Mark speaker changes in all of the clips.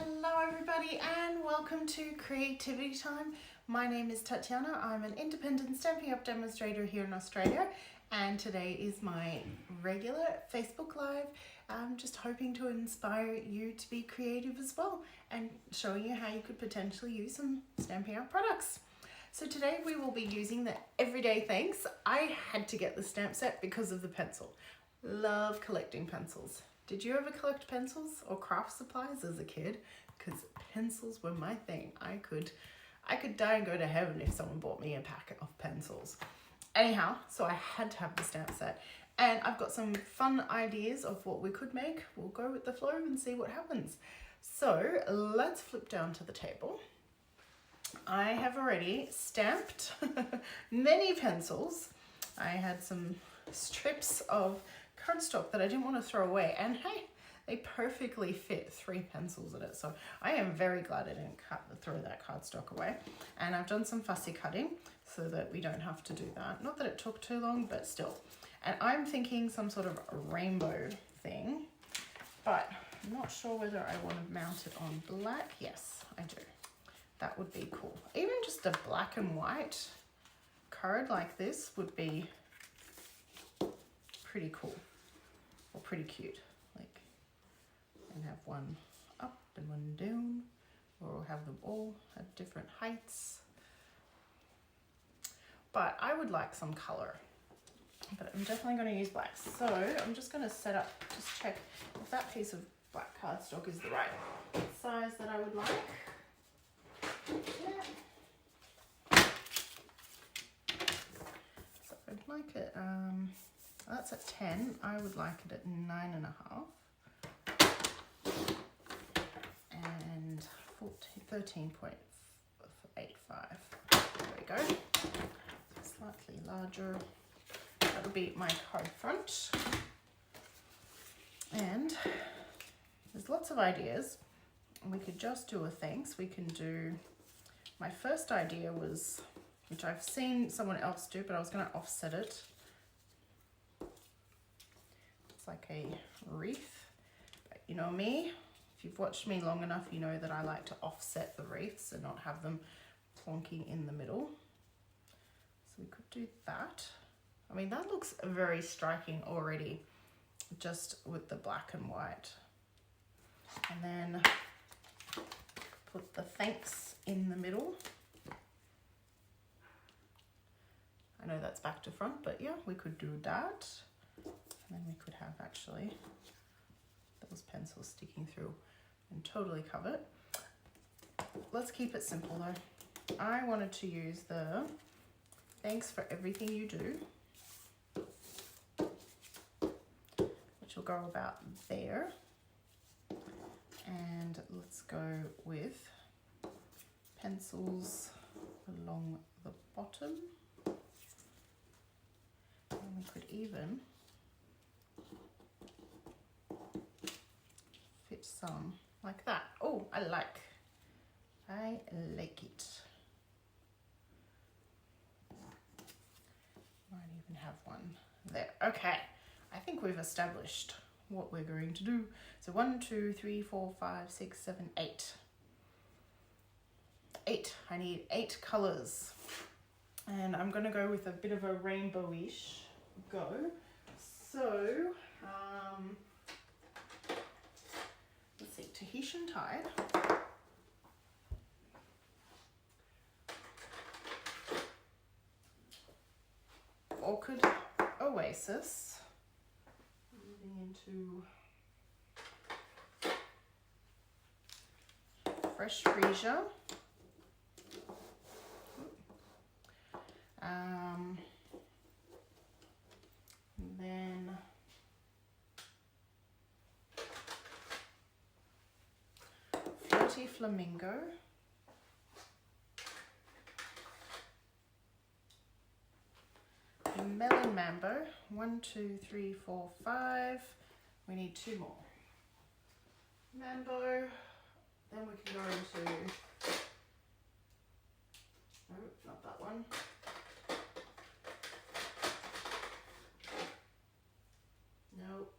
Speaker 1: Hello everybody and welcome to Creativity Time. My name is Tatiana. I'm an independent Stampin' Up! Demonstrator here in Australia, and today is my regular Facebook Live. I'm just hoping to inspire you to be creative as well and showing you how you could potentially use some Stampin' Up! Products. So today we will be using the Everyday Thanks. I had to get the stamp set because of the pencil. Love collecting pencils. Did you ever collect pencils or craft supplies as a kid? Because pencils were my thing. I could die and go to heaven if someone bought me a packet of pencils. Anyhow, so I had to have the stamp set. And I've got some fun ideas of what we could make. We'll go with the flow and see what happens. So let's flip down to the table. I have already stamped many pencils. I had some strips of cardstock that I didn't want to throw away, and hey, they perfectly fit 3 pencils in it, so I am very glad I didn't throw that cardstock away. And I've done some fussy cutting so that we don't have to do that. Not that it took too long, but still. And I'm thinking some sort of rainbow thing, but I'm not sure whether I want to mount it on black. Yes, I do. That would be cool. Even just a black and white card like this would be pretty cool. Or pretty cute, like, and have one up and one down, or have them all at different heights. But I would like some color, but I'm definitely going to use black. So I'm just going to set up, just check if that piece of black cardstock is the right size that I would like. Yeah. So I'd like it, that's at 10. I would like it at 9.5 and 13.85. There we go. Slightly larger. That would be my card front. And there's lots of ideas. We could just do a thanks. We can do, my first idea was, which I've seen someone else do, but I was going to offset it. Like a wreath, but you know me, if you've watched me long enough, you know that I like to offset the wreaths and not have them plonking in the middle. So we could do that. I mean, that looks very striking already, just with the black and white. And then put the thanks in the middle. I know that's back to front, but yeah, we could do that. And then we could have actually those pencils sticking through and totally cover it. Let's keep it simple though. I wanted to use the thanks for everything you do, which will go about there. And let's go with pencils along the bottom. And we could even fit some like that. Oh, I like it. Might even have one there. Okay, I think we've established what we're going to do. So 1, 2, 3, 4, 5, 6, 7, 8. 8. I need 8 colors, and I'm going to go with a bit of a rainbowish go. So let's see, Tahitian Tide, Orchid Oasis, moving into Fresh Freesia, then Floaty Flamingo, Melon Mambo. 1, 2, 3, 4, 5. We need 2 more. Mambo. Then we can go into, no, not that one. Nope.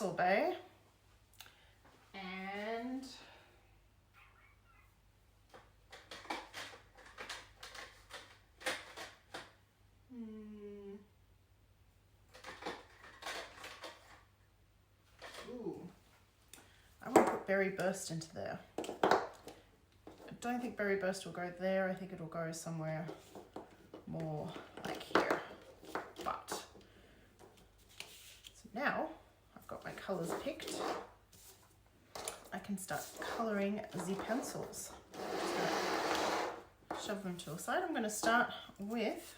Speaker 1: sorbet. And I want to put Berry Burst into there. I don't think Berry Burst will go there. I think it'll go somewhere more like here. But so now I've got my colours picked. I can start colouring the pencils. Just shove them to the side. I'm going to start with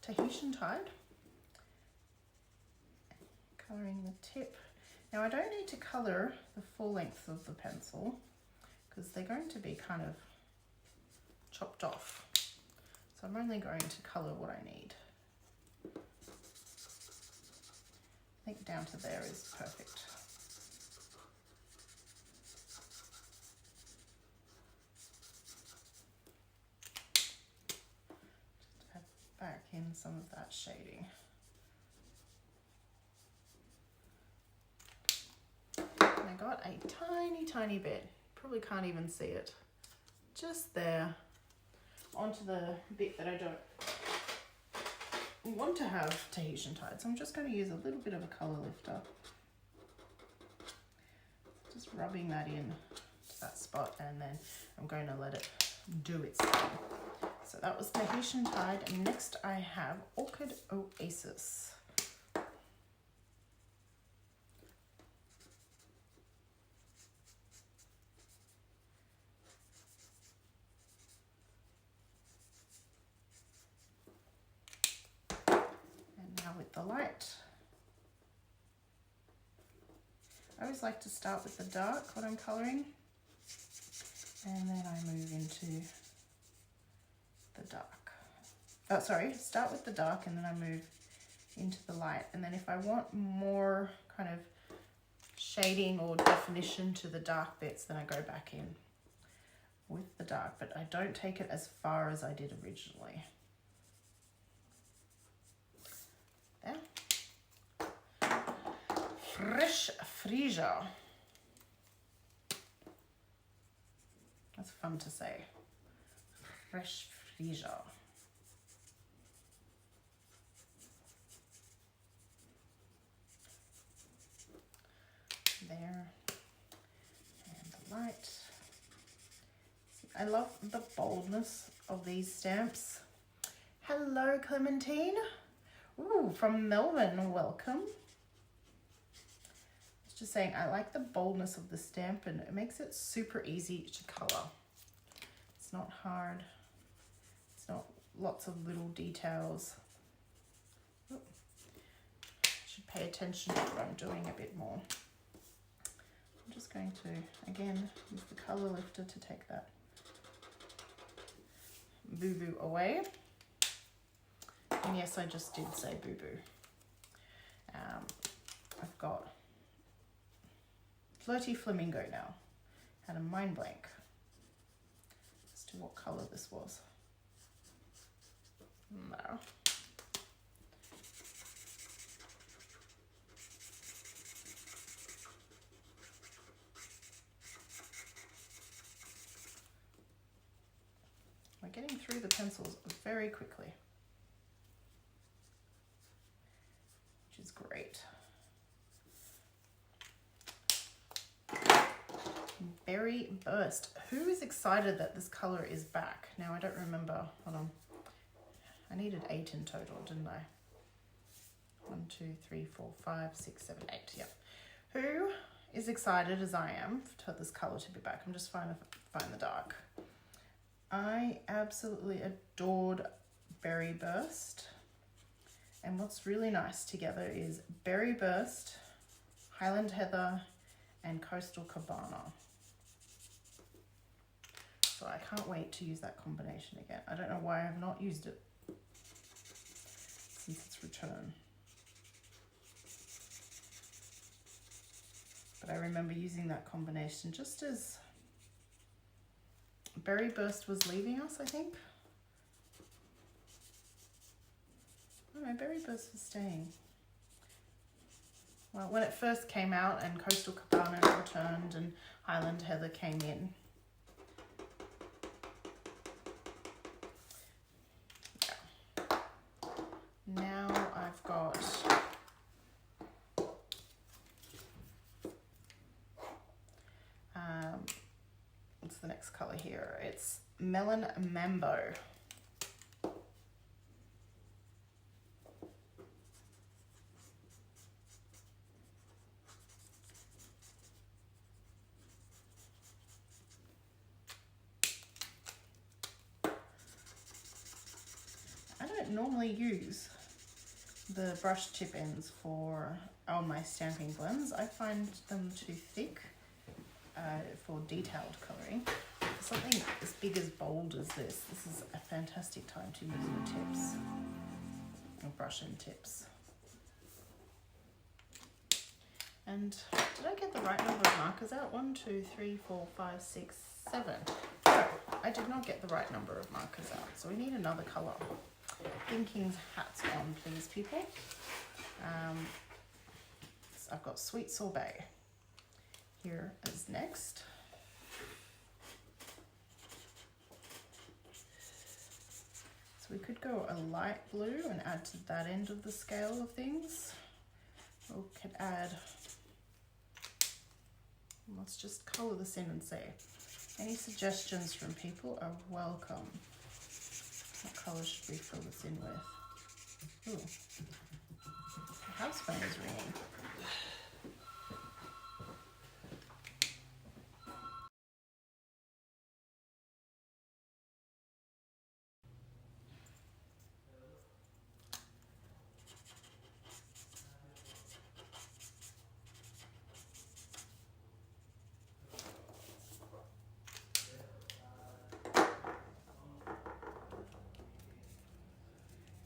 Speaker 1: Tahitian Tide. Colouring the tip. Now I don't need to colour the full length of the pencil because they're going to be kind of chopped off. So I'm only going to colour what I need. I think down to there is perfect. Just add back in some of that shading. And I got a tiny bit, probably can't even see it, just there, onto the bit that I don't want to have Tahitian Tide. So I'm just going to use a little bit of a colour lifter. Just rubbing that in to that spot, and then I'm going to let it do its thing. So that was Tahitian Tide, and next I have Orchid Oasis. With the light. I always like to start with the dark when I'm colouring, and then I move into the dark. Oh, sorry, start with the dark and then I move into the light. And then if I want more kind of shading or definition to the dark bits, then I go back in with the dark, but I don't take it as far as I did originally. There. Fresh Freesia. That's fun to say. Fresh Freesia. There. And the light. I love the boldness of these stamps. Hello, Clementine. Ooh, from Melbourne, welcome. It's just saying, I like the boldness of the stamp and it makes it super easy to colour. It's not hard. It's not lots of little details. Ooh. Should pay attention to what I'm doing a bit more. I'm just going to, again, use the colour lifter to take that boo-boo away. And yes, I just did say boo-boo. I've got Flirty Flamingo now. Had a mind blank as to what colour this was. No. We're getting through the pencils very quickly, which is great. Berry Burst. Who is excited that this colour is back? Now I don't remember. Hold on. I needed 8 in total, didn't I? 1, 2, 3, 4, 5, 6, 7, 8. Yep. Who is excited as I am for this colour to be back? I'm just trying to find the dark. I absolutely adored Berry Burst. And what's really nice together is Berry Burst, Highland Heather, and Coastal Cabana. So I can't wait to use that combination again. I don't know why I've not used it since its return. But I remember using that combination just as Berry Burst was leaving us, I think. Oh no, Berry Burst was staying. well, when it first came out and Coastal Cabana returned and Highland Heather came in. Yeah. Now I've got what's the next color here? It's Melon Mambo. I don't normally use the brush tip ends on my stamping blends. I find them too thick for detailed colouring. For something as big as bold as this is a fantastic time to use the tips, or brush end tips. And did I get the right number of markers out? 1, 2, 3, 4, 5, 6, 7. No, I did not get the right number of markers out. So we need another colour. Thinking's hats on, please, people. So I've got Sweet Sorbet here as next. So we could go a light blue and add to that end of the scale of things. Or we could add, let's just colour this in and see. Any suggestions from people are welcome. What colour should we fill this in with? Ooh, the house phone is ringing.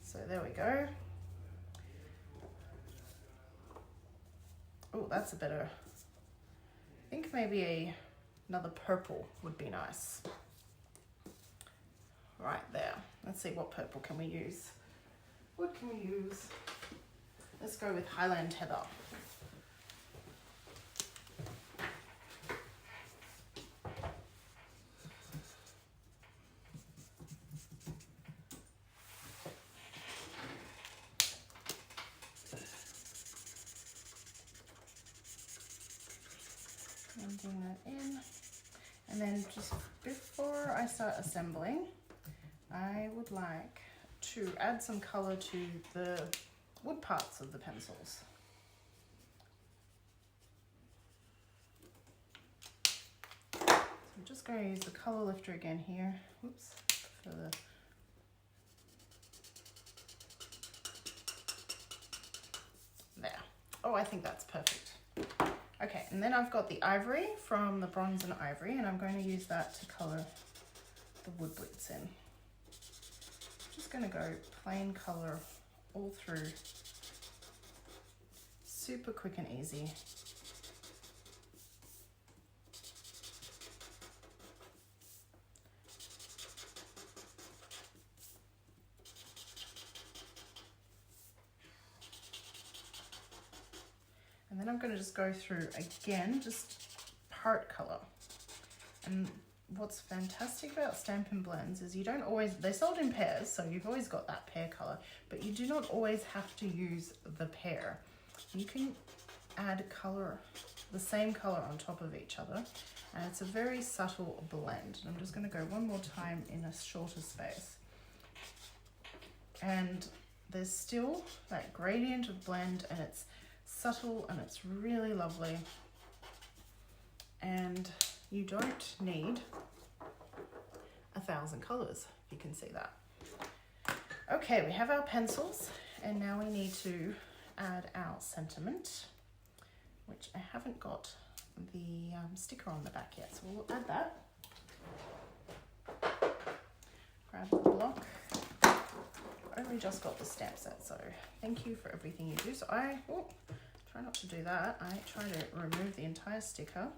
Speaker 1: So there we go. Oh, that's a better, I think maybe another purple would be nice. Right there. Let's see, what purple can we use? What can we use? Let's go with Highland Heather. Blending that in. And then just before I start assembling, I would like to add some colour to the wood parts of the pencils. So I'm just going to use the colour lifter again here. Whoops. For the there. Oh, I think that's perfect. Okay, and then I've got the ivory from the Bronze and Ivory, and I'm going to use that to colour the wood bits in. Just going to go plain colour all through. Super quick and easy. And then I'm going to just go through again, just part colour. And what's fantastic about Stampin' Blends is you don't always, they're sold in pairs, so you've always got that pair colour, but you do not always have to use the pair. You can add colour, the same colour on top of each other, and it's a very subtle blend. And I'm just going to go one more time in a shorter space. And there's still that gradient of blend, and it's subtle and it's really lovely, and you don't need 1,000 colors, if you can see that. Okay, we have our pencils, and now we need to add our sentiment, which I haven't got the sticker on the back yet, so we'll add that. Grab the block. I only just got the stamp set, so thank you for everything you do. So I try not to do that. I try to remove the entire sticker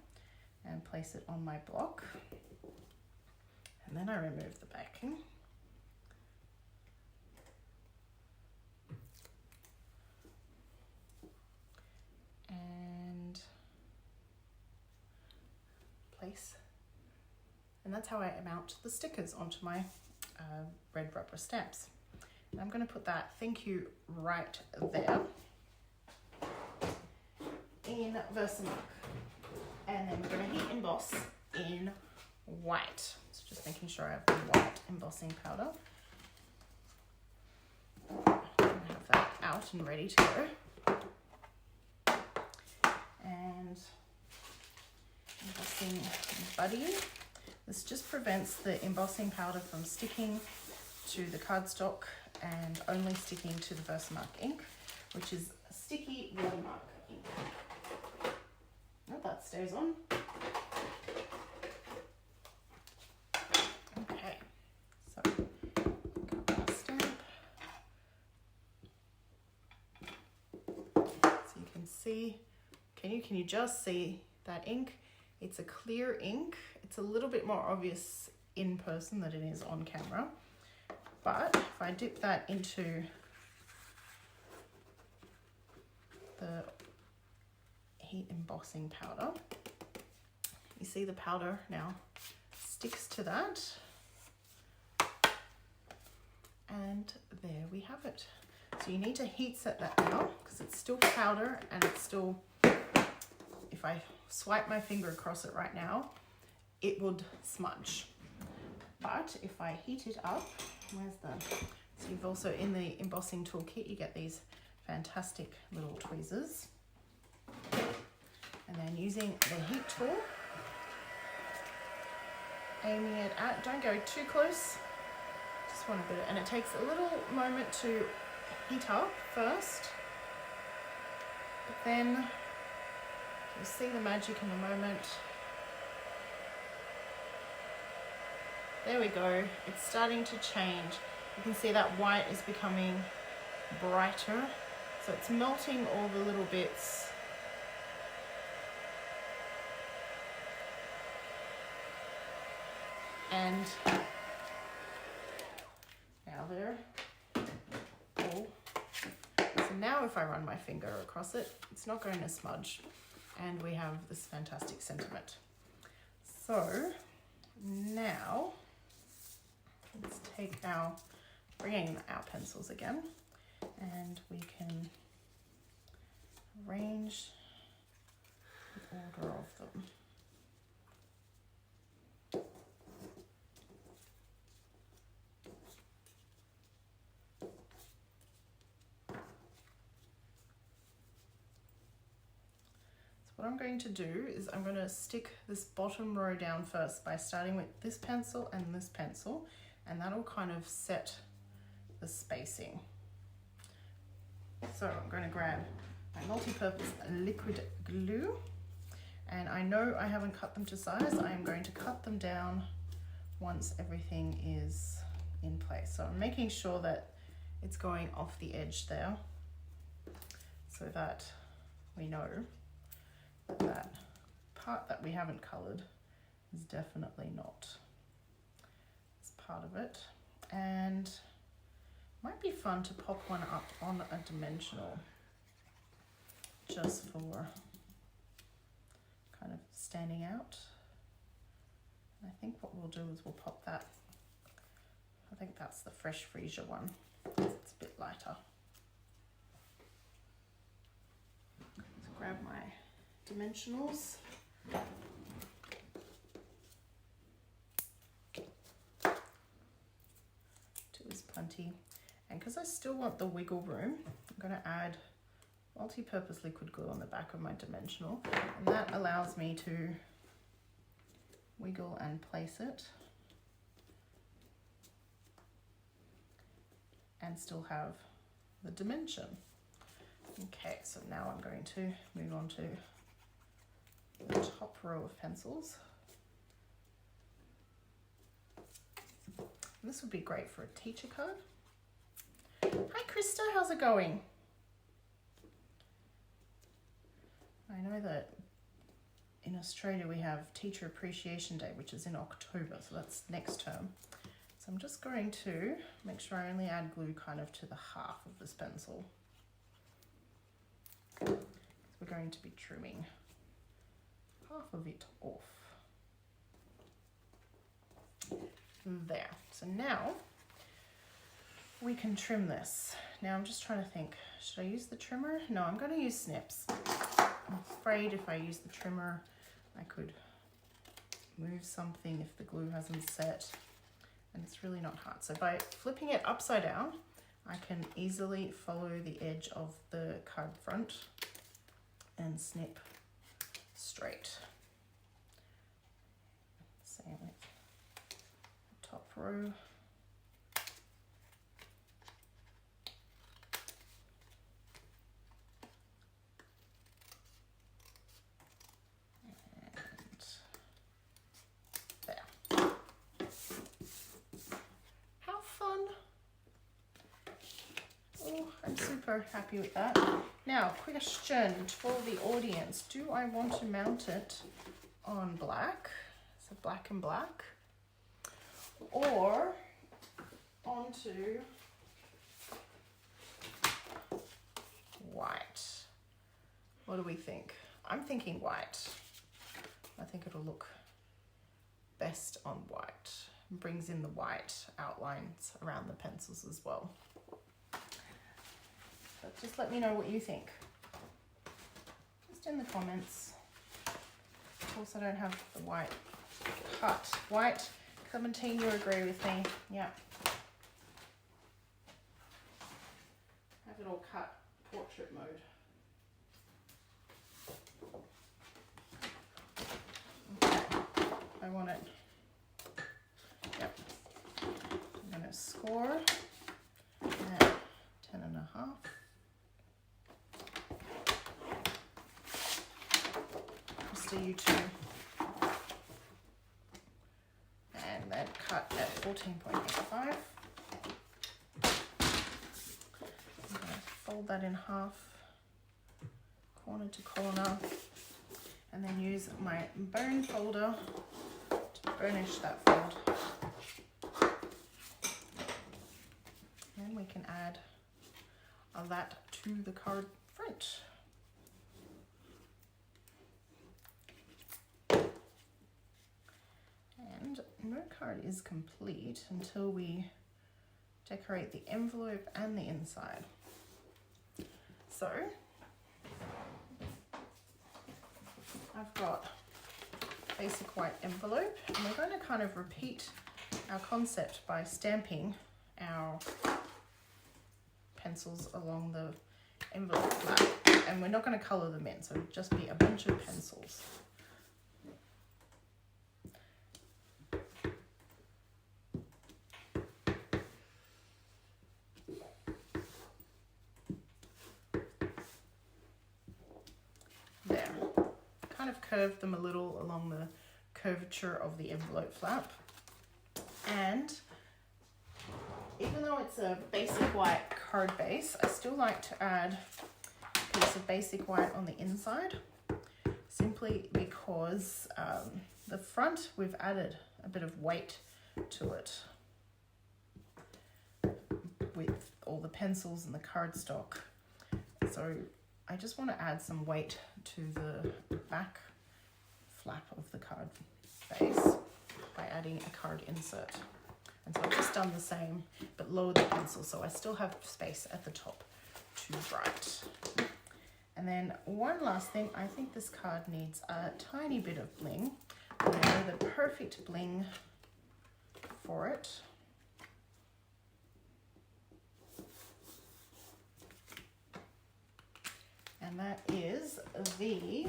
Speaker 1: and place it on my block, and then I remove the backing. place. And that's how I mount the stickers onto my red rubber stamps. And I'm going to put that thank you right there in Versamark. And then we're going to heat emboss in white. So just making sure I have the white embossing powder. I'm going to have that out and ready to go. And embossing buddy. This just prevents the embossing powder from sticking to the cardstock and only sticking to the Versamark ink, which is a sticky watermark ink. Oh, that stays on. Okay, so cut my stamp. So you can see, can you just see that ink? It's a clear ink. It's a little bit more obvious in person than it is on camera. But if I dip that into the heat embossing powder, you see the powder now sticks to that. And there we have it. So you need to heat set that now because it's still powder and it's still, if I swipe my finger across it right now, it would smudge. But if I heat it up, so you've also, in the embossing toolkit, you get these fantastic little tweezers. And then using the heat tool, aiming it at, don't go too close, just want a bit, and it takes a little moment to heat up first, but then you'll see the magic in a moment. There we go, it's starting to change. You can see that white is becoming brighter. So it's melting all the little bits. And now they're all. So now if I run my finger across it, it's not going to smudge. And we have this fantastic sentiment. So now, let's bring in our pencils again, and we can arrange the order of them. So what I'm going to do is I'm going to stick this bottom row down first by starting with this pencil and this pencil, and that'll kind of set the spacing. So I'm going to grab my multi-purpose liquid glue, and I know I haven't cut them to size. I am going to cut them down once everything is in place. So I'm making sure that it's going off the edge there so that we know that that part that we haven't colored is definitely not part of it. And might be fun to pop one up on a dimensional just for kind of standing out. And I think what we'll do is we'll pop that, I think that's the Fresh Freesia one. It's a bit lighter. So grab my dimensionals. Plenty, and because I still want the wiggle room, I'm going to add multi-purpose liquid glue on the back of my dimensional, and that allows me to wiggle and place it and still have the dimension. Okay, so now I'm going to move on to the top row of pencils. This would be great for a teacher card. Hi Krista, how's it going? I know that in Australia we have Teacher Appreciation Day, which is in October, so that's next term. So I'm just going to make sure I only add glue kind of to the half of this pencil. We're going to be trimming half of it off. There. So now we can trim this. Now I'm just trying to think, should I use the trimmer? No, I'm going to use snips. I'm afraid if I use the trimmer, I could move something if the glue hasn't set, and it's really not hard. So by flipping it upside down, I can easily follow the edge of the card front and snip straight. Same with the top row. I'm super happy with that. Now, question for the audience. Do I want to mount it on black, so black and black, or onto white? What do we think? I'm thinking white. I think it'll look best on white. It brings in the white outlines around the pencils as well. But just let me know what you think. Just in the comments. Of course, I don't have the white cut. White, Clementine, you agree with me? Yeah. Have it all cut portrait mode. Okay. I want it. Yep. I'm going to score at 10.5. You two, and then cut at 14.85. I'm going to fold that in half, corner to corner, and then use my bone folder to burnish that fold. And we can add that to the card front. And no card is complete until we decorate the envelope and the inside. So I've got basic white envelope, and we're going to kind of repeat our concept by stamping our pencils along the envelope flap. And we're not going to color them in, so it'll just be a bunch of pencils. Curve them a little along the curvature of the envelope flap, and even though it's a basic white card base, I still like to add a piece of basic white on the inside, simply because the front, we've added a bit of weight to it with all the pencils and the cardstock, so I just want to add some weight to the back flap of the card base by adding a card insert. And so I've just done the same, but lowered the pencil so I still have space at the top to write. And then one last thing, I think this card needs a tiny bit of bling. I know the perfect bling for it. And that is the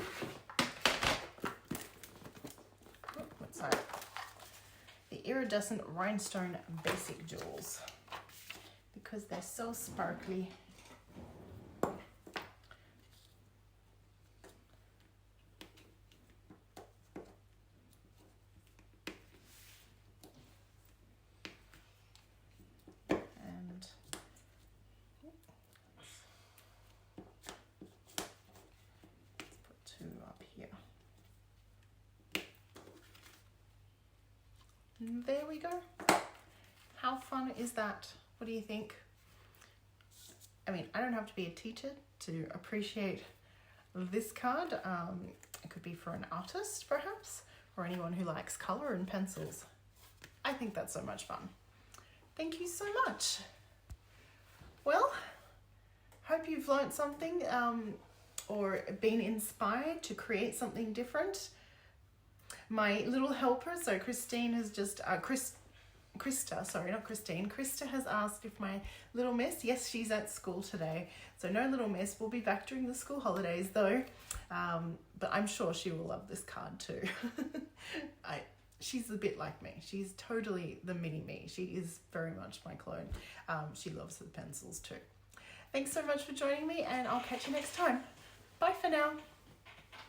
Speaker 1: the iridescent rhinestone basic jewels, because they're so sparkly. And let's put two up here. There we go. How fun is that? What do you think? I mean, I don't have to be a teacher to appreciate this card. It could be for an artist, perhaps, or anyone who likes color and pencils. I think that's so much fun. Thank you so much. Well, hope you've learned something or been inspired to create something different. My little helper, so Christine has just, Krista, sorry, not Christine. Krista has asked if my little miss, yes, she's at school today. So no little miss, will be back during the school holidays though. But I'm sure she will love this card too. She's a bit like me. She's totally the mini me. She is very much my clone. She loves the pencils too. Thanks so much for joining me, and I'll catch you next time. Bye for now.